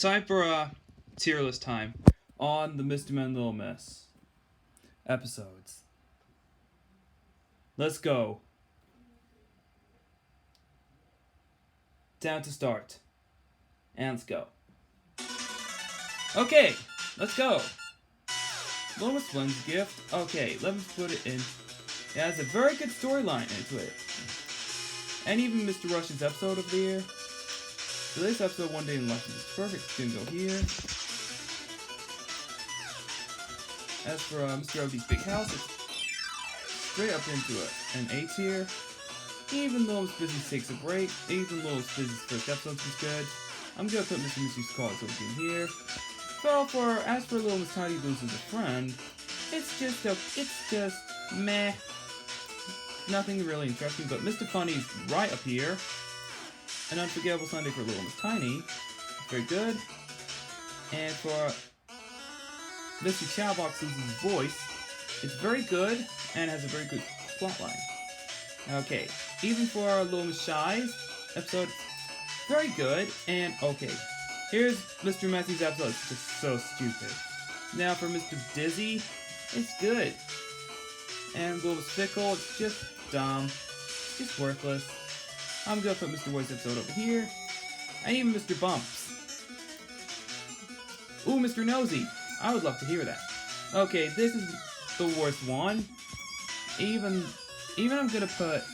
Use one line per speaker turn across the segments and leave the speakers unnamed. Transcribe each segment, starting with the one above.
Time for tier list time on the Mr. MM&LM episodes. Let's go. Down to start. And let's go. Okay, let's go. Lowest one's gift. Okay, let me put it in. It has a very good storyline into it. And even Mr. Russian's episode of the year. Today's episode, One Day in Life, is perfect. It's gonna go here. As for Mr. Obi's Big House, it's straight up into an A tier. Even though Miss Busy's takes a break, even though Miss Busy's first episode was good, I'm gonna put Mr. Missy's cards over in here. Well, as for Little Miss Tidy loses a friend, it's just meh. Nothing really interesting, but Mr. Funny's right up here. An Unforgettable Sunday for Little Miss Tiny, very good. And for Mr. Chowbox loses his voice, it's very good and has a very good plotline. Okay, even for Little Miss Shy's episode, very good. And okay, here's Mr. Messy's episode. It's just so stupid. Now for Mr. Dizzy, it's good. And Little Miss Fickle, it's just dumb. It's just worthless. I'm gonna put Mr. White's episode over here. And even Mr. Bumps. Ooh, Mr. Nosy. I would love to hear that. Okay, this is the worst one. Even I'm gonna put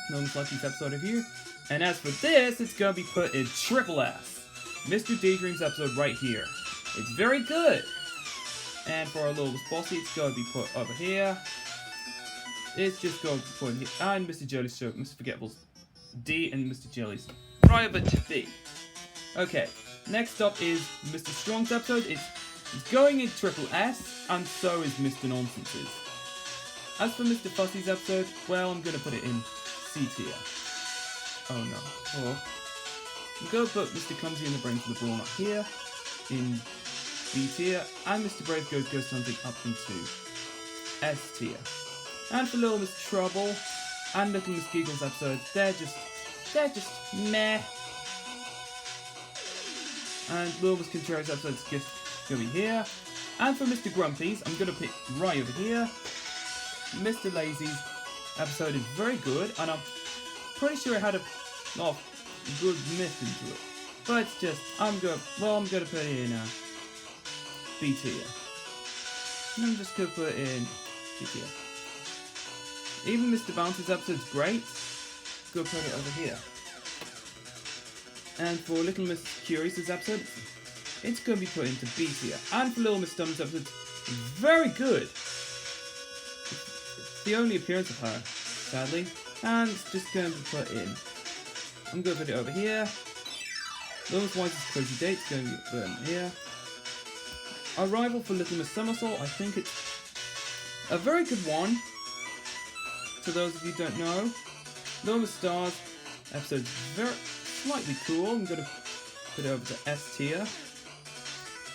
No Miss Lucky's episode over here. And as for this, it's gonna be put in triple S. Mr. Daydream's episode right here. It's very good. And for our Little Miss Bossy, it's gonna be put over here. It's just going to be put in here. And Mr. Jelly's show, Mr. Forgettable's D, and Mr. Jelly's private B. Okay, next up is Mr. Strong's episode. It's going in triple S, and so is Mr. Nonsense's. As for Mr. Fussy's episode, well, I'm gonna put it in C tier. Oh no. Oh. I'm gonna put Mr. Clumsy and the Brains of the Brawn up here in B tier, and Mr. Brave Ghost Hunting up into S tier. And for Little Miss Trouble and Little Miss Giggles episodes, they're just meh. And Little Miss Contrarious episodes just gonna be here. And for Mr. Grumpy's, I'm gonna put right over here. Mr. Lazy's episode is very good, and I'm pretty sure it had a lot of good myth into it. But it's just, I'm gonna put it in B tier. And I'm just gonna put it in B tier. Even Mr. Bounce's episode's great. Go put it over here. And for Little Miss Curious's episode, it's going to be put into B tier. And for Little Miss Stomach's episode, very good. It's the only appearance of her, sadly. And it's just going to be put in. I'm going to put it over here. Little Miss Wise's Crazy Date's going to be put in here. Our rival for Little Miss Somersault, I think it's a very good one. To those of you who don't know, Little Miss Stars episode's very slightly cool. I'm gonna put it over to S tier.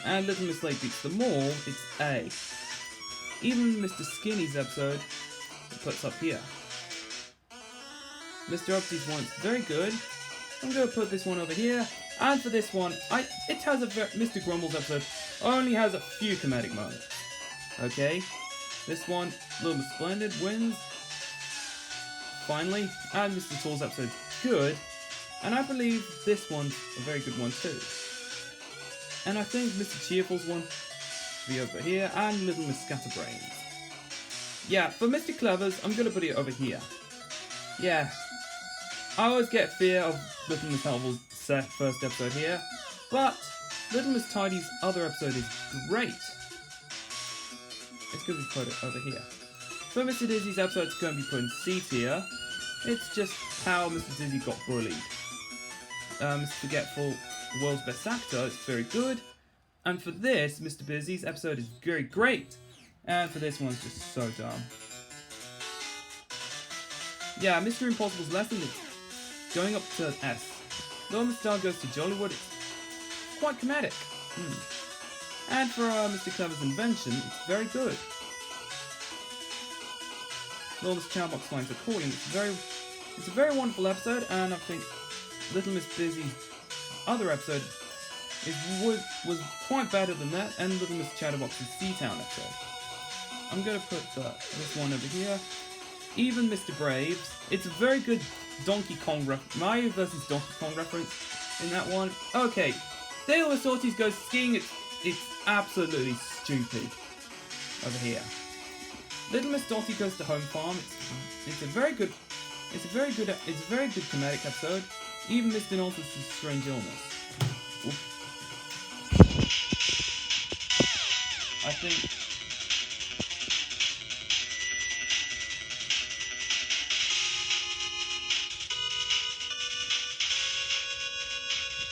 And Little Miss Late Beats Them All, it's A. Even Mr. Skinny's episode, it puts up here. Mr. Upsy's one's very good. I'm gonna put this one over here. And for this one, it has Mr. Grumble's episode only has a few comedic moments. Okay, this one, Little Miss Splendid wins. Finally, and Mr. Tall's episode good, and I believe this one's a very good one too. And I think Mr. Cheerful's one will be over here, and Little Miss Scatterbrains. Yeah, for Mr. Clever's, I'm gonna put it over here. Yeah, I always get fear of Little Miss Helpful's first episode here, but Little Miss Tidy's other episode is great. It's gonna be put over here. For Mr. Dizzy's episode, it's going to be put in C tier. It's just how Mr. Dizzy got bullied. Mr. Forgetful, the world's best actor, it's very good. And for this, Mr. Busy's episode is very great. And for this one, it's just so dumb. Yeah, Mr. Impossible's lesson is going up to S. Little Miss Star goes to Jollywood, it's quite comedic. And for Mr. Clever's invention, it's very good. Little Miss Chowbox Finds a Calling. It's a very wonderful episode, and I think Little Miss Busy's other episode was quite better than that, and Little Miss Chatterbox's Seatown episode. I'm gonna put this one over here. Even Mr. Braves. It's a very good Donkey Kong Mario vs. Donkey Kong reference in that one. Okay, Dale Miss Ortiz goes skiing. It's absolutely stupid over here. Little Miss Dottie goes to Home Farm. It's a very good comedic episode. Even Mr. Nonsense's Strange Illness. Oop. I think.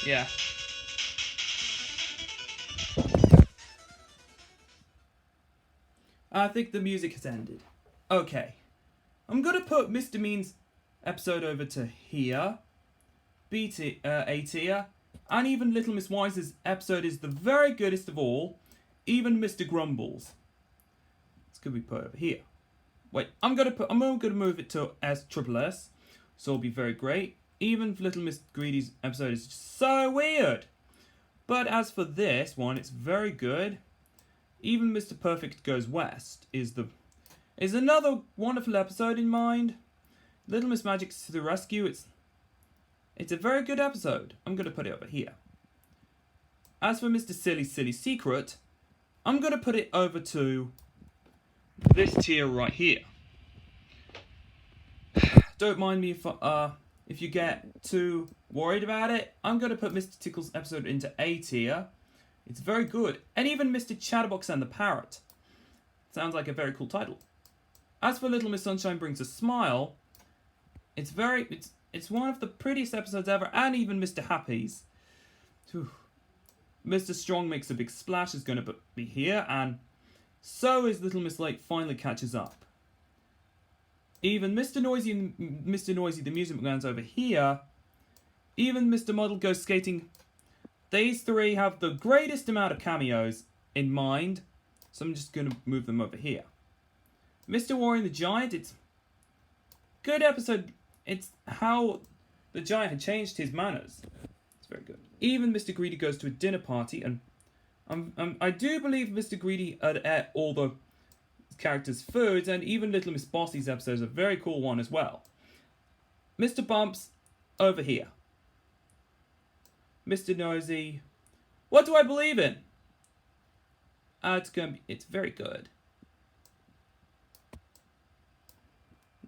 Yeah. I think the music has ended. Okay. I'm gonna put Mr. Mean's episode over to here. A tier. And even Little Miss Wise's episode is the very goodest of all. Even Mr. Grumbles. This could be put over here. Wait, I'm gonna move it to S. So it'll be very great. Even Little Miss Greedy's episode is just so weird. But as for this one, it's very good. Even Mr. Perfect Goes West is another wonderful episode in mind. Little Miss Magic's to the Rescue. It's a very good episode. I'm gonna put it over here. As for Mr. Silly Secret, I'm gonna put it over to this tier right here. Don't mind me if you get too worried about it. I'm gonna put Mr. Tickle's episode into A tier. It's very good. And even Mr. Chatterbox and the Parrot. Sounds like a very cool title. As for Little Miss Sunshine Brings a Smile, it's one of the prettiest episodes ever, and even Mr. Happy's. Whew. Mr. Strong Makes a Big Splash is going to be here, and so is Little Miss Lake Finally Catches Up. Even Mr. Noisy the Music Man's over here. Even Mr. Model Goes Skating. These three have the greatest amount of cameos in mind, so I'm just going to move them over here. Mr. Warren the Giant, it's a good episode. It's how the giant had changed his manners. It's very good. Even Mr. Greedy Goes to a Dinner Party, and I do believe Mr. Greedy had all the characters' foods, and even Little Miss Bossy's episode is a very cool one as well. Mr. Bumps, over here. Mr. Nosy, what do I believe in? It's very good.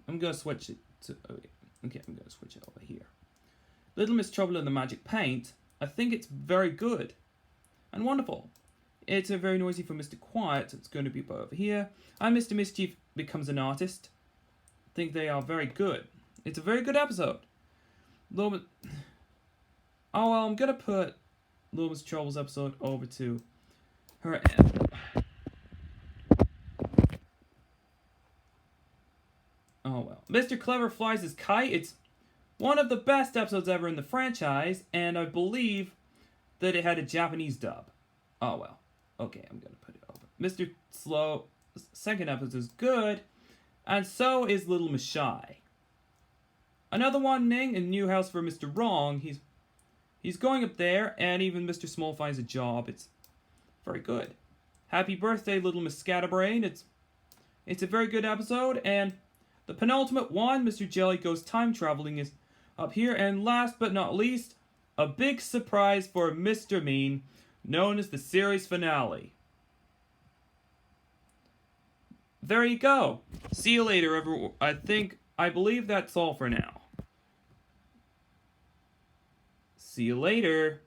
I'm gonna switch it to I'm gonna switch it over here. Little Miss Trouble in the Magic Paint, I think it's very good and wonderful. It's a very noisy for Mr. Quiet, so it's going to be over here. And Mr. Mischief Becomes an Artist. I think they are very good. It's a very good episode. I'm gonna put Little Miss Trouble's episode over to her end. Oh well. Mr. Clever Flies His Kite. It's one of the best episodes ever in the franchise, and I believe that it had a Japanese dub. Oh well. Okay, I'm gonna put it over. Mr. Slow, second episode is good, and so is Little Miss Shy. Another one, Ning, in New House for Mr. Wrong. He's going up there, and even Mr. Small finds a job. It's very good. Happy Birthday, Little Miss Scatterbrain. It's a very good episode, and the penultimate one, Mr. Jelly Goes Time Traveling, is up here. And last but not least, a big surprise for Mr. Mean, known as the series finale. There you go. See you later, everyone. I believe that's all for now. See you later.